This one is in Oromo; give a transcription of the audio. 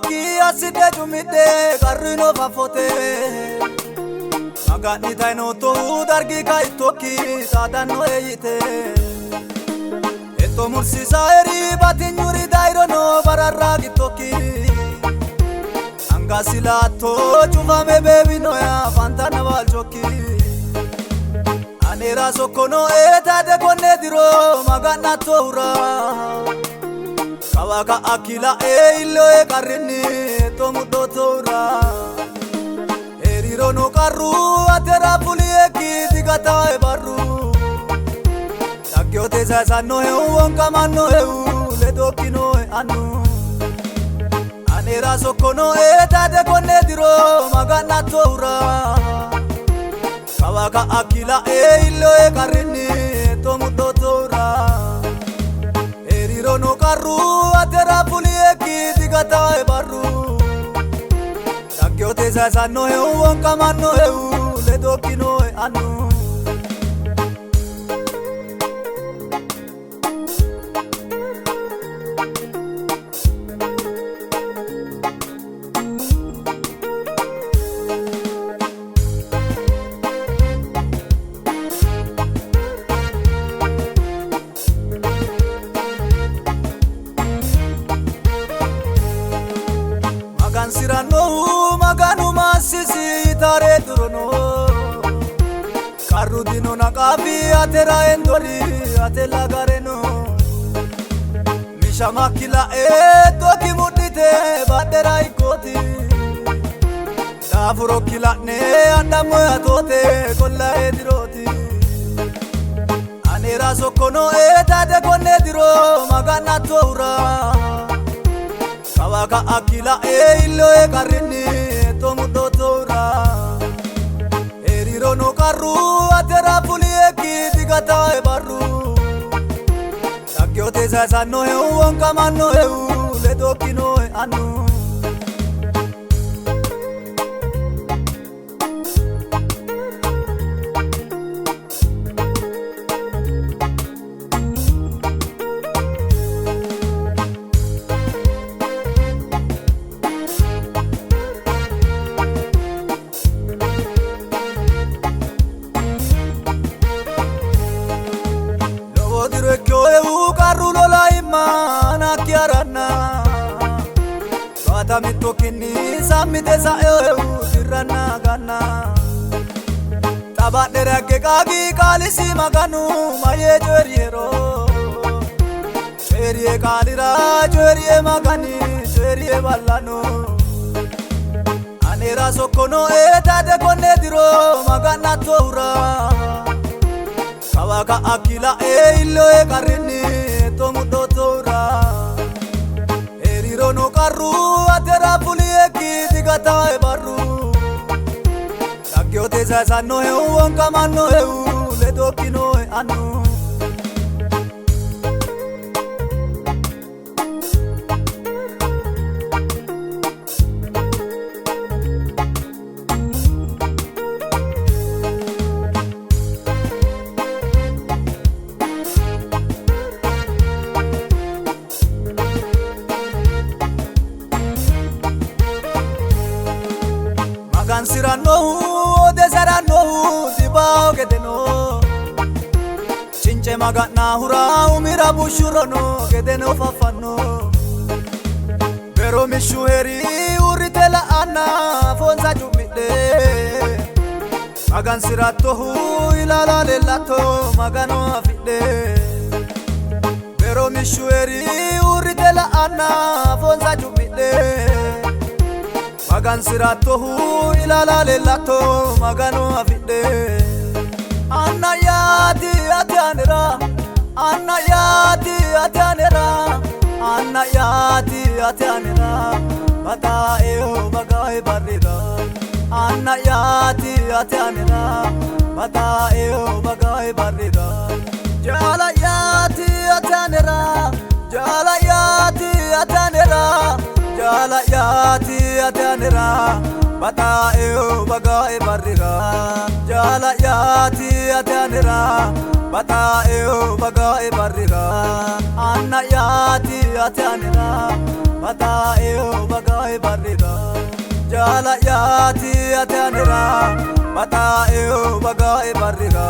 tokki aside jumide karino fafote magani taino to dargi kai tokki sadano eyite eto mursisa eri batinyuri dairo no bararra tokki angasilato chufame bebi no ya fantana walchoki Anera sokko nooe tade konne diro magana toura Kawaka akila illo e karrini to muddo toura Eriro no karru atera puli eki digata e barru Takyote sasano e wonka manno e le dokino e anu Anera sokko nooe tade konne diro magana toura Kawaka akila illo e karrini to muddo toura Eriro no karru atera puli eki digata e barru Takyote sasano e wonka manno e le dokino e anu Sirano maganu masisi tare durono Karudino nakabi atera endori atela gareno Misha makila toki mudite badera ikoti Davuro kila ne andamo atote kolla ediroti Anera sokko nooe tade konne diro magana toura Kawaka akila illo e karrini to muddo toura Eriro no karru atera puli eki digata e barru Takyote sasano e wonka manno e le dokino e anu Mitto kinni samite saeu sirrana ganna Tabadere age kagi kalisi maganu maye joriero Jerie kalira jerie magani jerie ballano Anera sokko nooe tade konne diro magana toura Kawaka akila illo e karrini to muddo toura Eriro no karru atera puli eki digata e barru Takyote sasano e wonka manno e le dokino e anu Sirano de sarano dibao gedeno Cince magana hura umira bushurono gedeno fafano Pero mishuheri uritela ana fonza jumide Magan sirato hu ilala lelato magano afide Pero mishuheri uritela ana fonza jumide Magan sirato hu ilala lelato magano afide Anna yati atanera Anna yati atanera Anna yati atanera Bata eo bagai barira Anna yati atanera Bata eo bagai barira Jala yati atanera Jala yati atanera Jala yati atanera Bata eo bagai barira Jala yati atanera Bata eo bagai barira Anna yati atanera Bata eo bagai Jala yaati ate Anera Ababayehu bagai barriga